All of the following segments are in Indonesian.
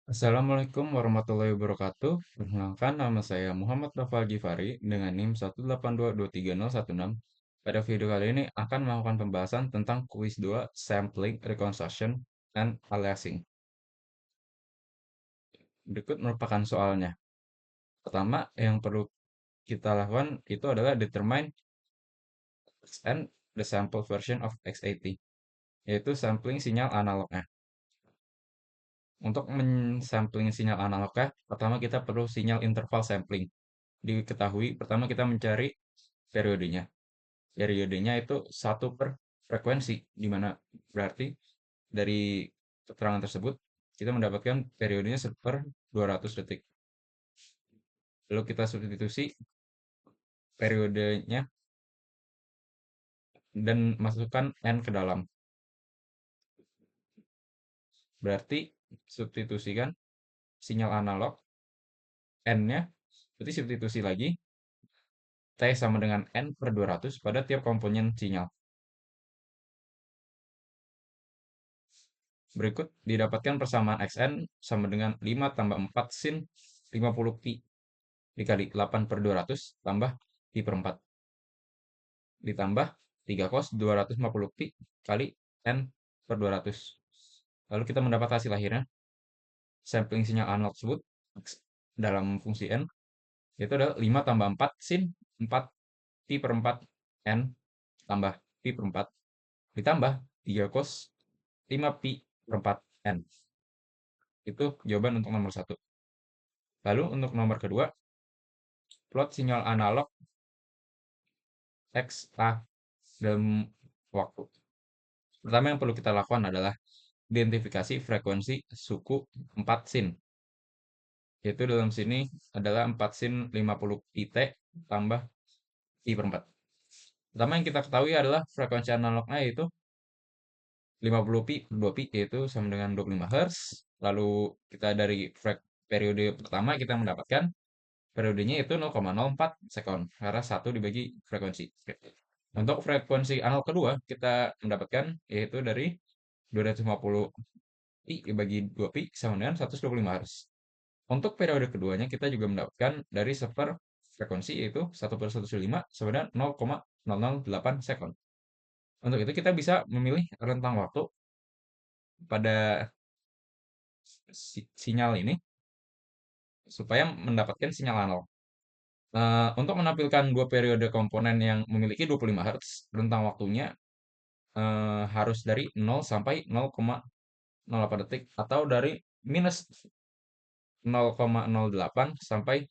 Assalamualaikum warahmatullahi wabarakatuh. Perkenalkan nama saya Muhammad Nofal Gifari dengan NIM 182230116. Pada video kali ini akan melakukan pembahasan tentang kuis 2 Sampling, Reconstruction, and Aliasing. Berikut merupakan soalnya. Pertama, yang perlu kita lakukan itu adalah determine and the sample version of X80, yaitu sampling sinyal analognya. Untuk mensampling sinyal analognya, pertama kita perlu sinyal interval sampling. Diketahui, pertama kita mencari periodenya. Periodenya itu satu per frekuensi, di mana berarti dari keterangan tersebut kita mendapatkan periodenya per 200 detik. Lalu kita substitusi periodenya dan masukkan N ke dalam. Berarti substitusikan sinyal analog N-nya, berarti substitusi lagi T sama dengan N per 200 pada tiap komponen sinyal. Berikut didapatkan persamaan Xn sama dengan 5 tambah 4 sin 50 pi dikali 8 per 200 tambah pi per 4 ditambah 3 cos 250 pi kali n per 200. Lalu kita mendapat hasil akhirnya. Sampling sinyal analog tersebut dalam fungsi n yaitu adalah 5 tambah 4 sin 4 pi per 4 n tambah pi per 4 ditambah 3 cos 5 pi per 4 n. Itu jawaban untuk nomor 1. Lalu untuk nomor kedua, plot sinyal analog X, A dalam waktu. Pertama yang perlu kita lakukan adalah identifikasi frekuensi suku 4 sin. Yaitu dalam sini adalah 4 sin 50 pt tambah pi per 4. Pertama yang kita ketahui adalah frekuensi analognya yaitu 50 pi per 2 pi yaitu sama dengan 25 Hz. Lalu kita dari periode pertama kita mendapatkan periodenya itu 0,04 sekon karena 1 dibagi frekuensi. Untuk frekuensi analog kedua kita mendapatkan yaitu dari 250 pi dibagi 2 pi sama dengan 125 Hz. Untuk periode keduanya kita juga mendapatkan dari seper frekuensi yaitu 1 per 105 sama dengan 0,008 sekon. Untuk itu kita bisa memilih rentang waktu pada sinyal ini supaya mendapatkan sinyal analog. Untuk menampilkan dua periode komponen yang memiliki 25 Hz, rentang waktunya harus dari 0 sampai 0,08 detik atau dari minus 0,08 sampai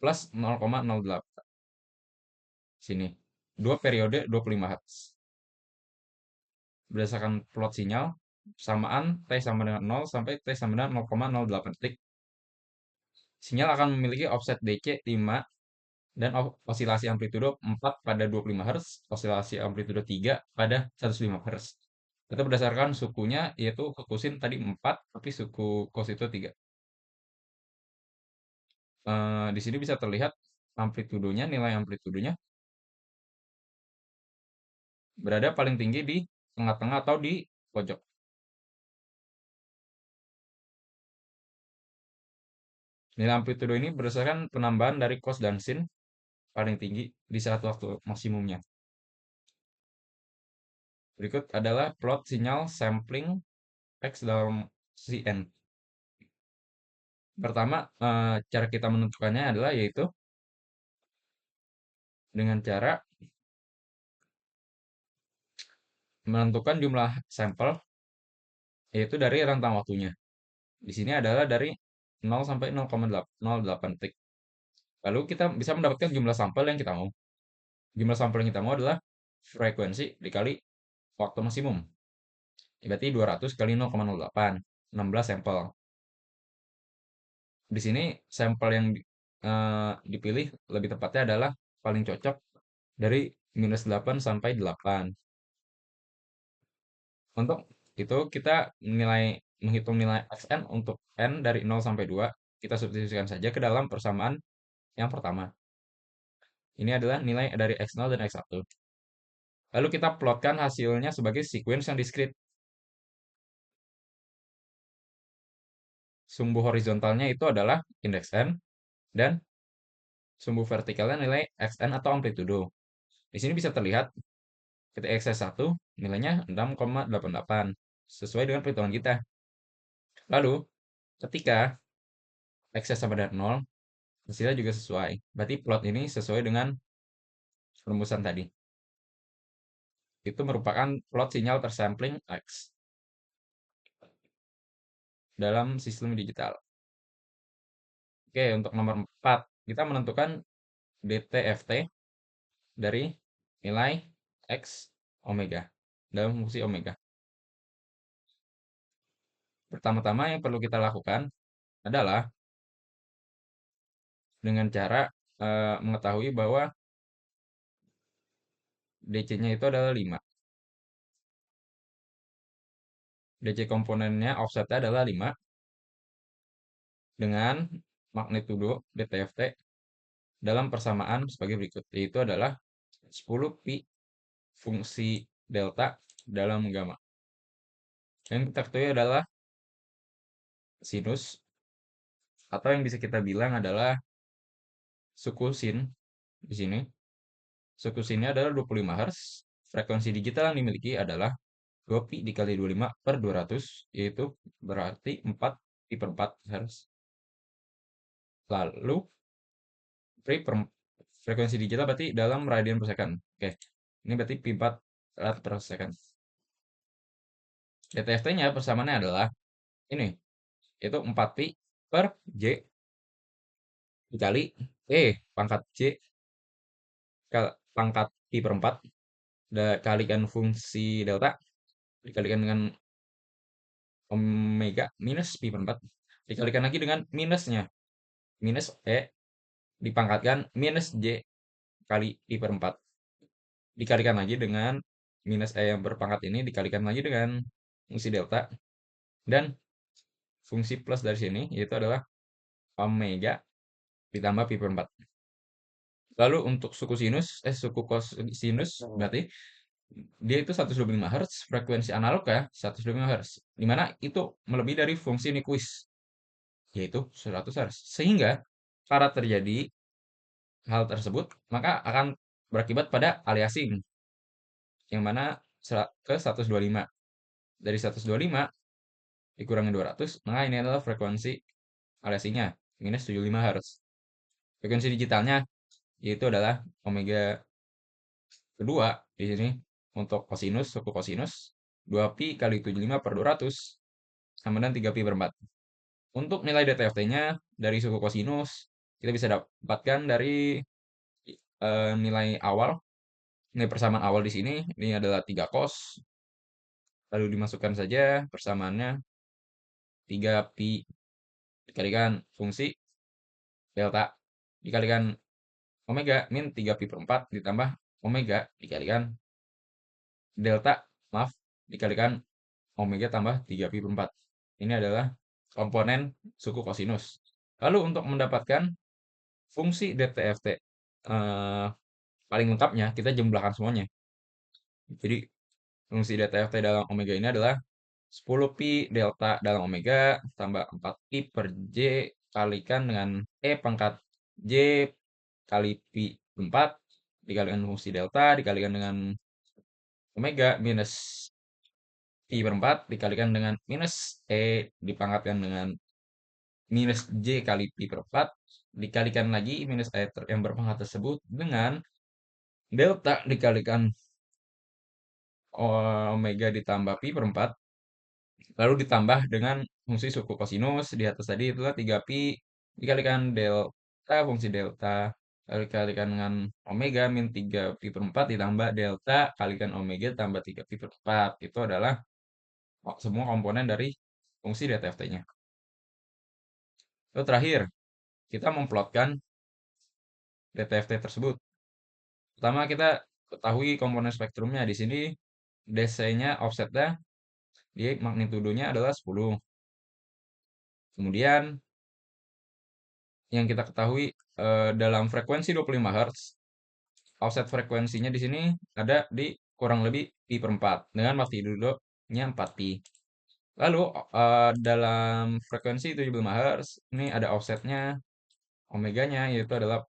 plus 0,08. Sini. Dua periode 25 Hz. Berdasarkan plot sinyal, samaan T sama dengan 0 sampai T sama dengan 0,08 detik. Sinyal akan memiliki offset DC 5 dan osilasi amplitudo 4 pada 25 Hz, osilasi amplitudo 3 pada 105 Hz. Itu berdasarkan sukunya yaitu kosin tadi 4, tapi suku cos itu 3. Di sini bisa terlihat amplitudonya, nilai amplitudonya berada paling tinggi di tengah-tengah atau di pojok. Nilai amplitudo ini berdasarkan penambahan dari cos dan sin paling tinggi di saat waktu maksimumnya. Berikut adalah plot sinyal sampling X dalam Cn. Pertama, cara kita menentukannya adalah yaitu dengan cara menentukan jumlah sampel yaitu dari rentang waktunya. Di sini adalah dari 0 sampai 0,08 detik. Lalu kita bisa mendapatkan jumlah sampel yang kita mau. Jumlah sampel yang kita mau adalah frekuensi dikali waktu maksimum. Berarti 200 kali 0,08, 16 sampel. Di sini sampel yang dipilih lebih tepatnya adalah paling cocok dari minus 8 sampai 8. Untuk itu kita menghitung nilai Xn untuk n dari 0 sampai 2. Kita substitusikan saja ke dalam persamaan yang pertama. Ini adalah nilai dari X0 dan X1. Lalu kita plotkan hasilnya sebagai sequence yang diskrit. sumbu horizontalnya itu adalah indeks N, dan sumbu vertikalnya nilai Xn atau amplitudo. Di sini bisa terlihat ketika X1 nilainya 6,88 sesuai dengan perhitungan kita. Lalu ketika X sama dengan 0, hasilnya juga sesuai. Berarti plot ini sesuai dengan rumusan tadi. Itu merupakan plot sinyal tersampling X dalam sistem digital. Oke, untuk nomor 4, kita menentukan DTFT dari nilai X omega dalam fungsi omega. Pertama-tama yang perlu kita lakukan adalah dengan cara mengetahui bahwa DC-nya itu adalah 5. DC komponennya offsetnya adalah 5 dengan magnitudo DTFT dalam persamaan sebagai berikut, yaitu adalah 10 pi fungsi delta dalam gamma. Yang kita ketahui adalah sinus, atau yang bisa kita bilang adalah suku sin di sini. Suku sinnya adalah 25 Hz. Frekuensi digital yang dimiliki adalah 2 pi dikali 25 per 200, yaitu berarti 4 pi per 4 Hz. Lalu frekuensi digital berarti dalam radian per second. Oke, ini berarti pi 4 rad per second. DTFT-nya persamaannya adalah ini, yaitu 4 pi per J dikali pangkat J pangkat pi per 4 kalikan fungsi delta dikalikan dengan omega minus pi per 4 dikalikan lagi dengan minusnya, minus dipangkatkan minus J kali pi per 4 dikalikan lagi dengan minus yang berpangkat ini dikalikan lagi dengan fungsi delta, dan fungsi plus dari sini yaitu adalah omega ditambah pi per 4. Lalu untuk suku kosinus berarti dia itu 125 Hz, frekuensi analog ya 125 Hz, dimana itu melebihi dari fungsi Nyquist yaitu 100 Hz, sehingga para terjadi hal tersebut maka akan berakibat pada aliasing yang mana ke 125. Dari 125 dikurangi 200, maka ini adalah frekuensi aliasingnya minus 75 Hz. Frekuensi digitalnya yaitu adalah omega kedua di sini untuk kosinus, suku kosinus 2 pi kali 75 per 200 sama dengan 3 pi per 4. Untuk nilai DTFT-nya dari suku kosinus kita bisa dapatkan dari nilai awal, nilai persamaan awal di sini ini adalah 3 cos, lalu dimasukkan saja persamaannya 3 pi dikalikan fungsi delta dikalikan omega min 3 pi per 4 ditambah omega dikalikan delta, maaf, dikalikan omega tambah 3 pi per 4. Ini adalah komponen suku kosinus. Lalu untuk mendapatkan fungsi DTFT paling lengkapnya, kita jumlahkan semuanya. Jadi fungsi DTFT dalam omega ini adalah 10 pi delta dalam omega tambah 4 pi per J kalikan dengan pangkat J kali pi 4 dikalikan fungsi delta dikalikan dengan omega minus pi per 4 dikalikan dengan minus dipangkatkan dengan minus J kali pi per 4 dikalikan lagi minus yang berpangkat tersebut dengan delta dikalikan omega ditambah pi per 4 lalu ditambah dengan fungsi suku kosinus di atas tadi itulah 3 pi dikalikan delta fungsi delta lalu dikalikan dengan omega min 3 pi per 4 ditambah delta kalikan omega tambah 3 pi per 4. Itu adalah semua komponen dari fungsi DTFT-nya. Lalu terakhir, kita memplotkan DTFT tersebut. Pertama kita ketahui komponen spektrumnya. Di sini DC-nya offsetnya di magnitudonya adalah 10. Kemudian yang kita ketahui dalam frekuensi 25 Hz, offset frekuensinya di sini ada di kurang lebih pi per 4 dengan magnitudonya 4 pi. Lalu dalam frekuensi 75 Hz ini ada offsetnya, omeganya yaitu adalah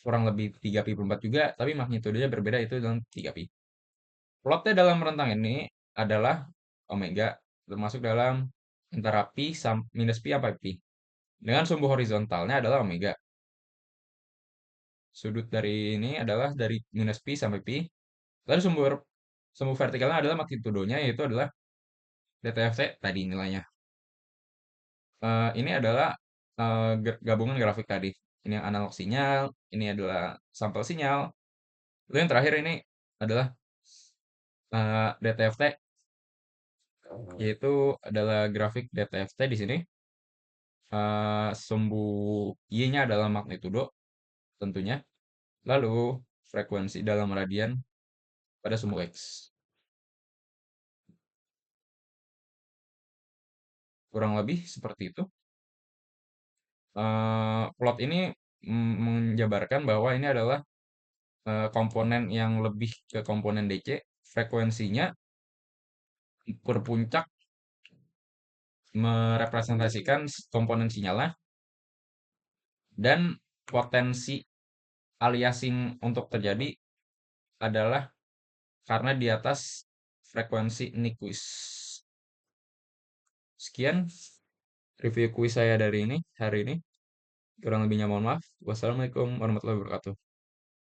kurang lebih 3 pi per 4 juga, tapi magnitudenya berbeda itu dalam 3 pi. Plotnya dalam rentang ini adalah omega termasuk dalam antara pi minus pi sampai pi. Dengan sumbu horizontalnya adalah omega. Sudut dari ini adalah dari minus pi sampai pi. Lalu sumbu sumbu vertikalnya adalah magnitudonya yaitu adalah DTFT tadi nilainya. Ini adalah gabungan grafik tadi. Ini yang analog sinyal, ini adalah sampel sinyal. Lalu yang terakhir ini adalah DTFT, yaitu adalah grafik DTFT di sini. Sumbu Y-nya adalah magnitudo tentunya. Lalu frekuensi dalam radian pada sumbu X. Kurang lebih seperti itu. Plot ini menjabarkan bahwa ini adalah komponen yang lebih ke komponen DC, frekuensinya berpuncak merepresentasikan komponen sinyalnya dan potensi aliasing untuk terjadi adalah karena di atas frekuensi Nyquist. Sekian review kuis saya dari ini hari ini. Kurang lebihnya mohon maaf. Wassalamualaikum warahmatullahi wabarakatuh.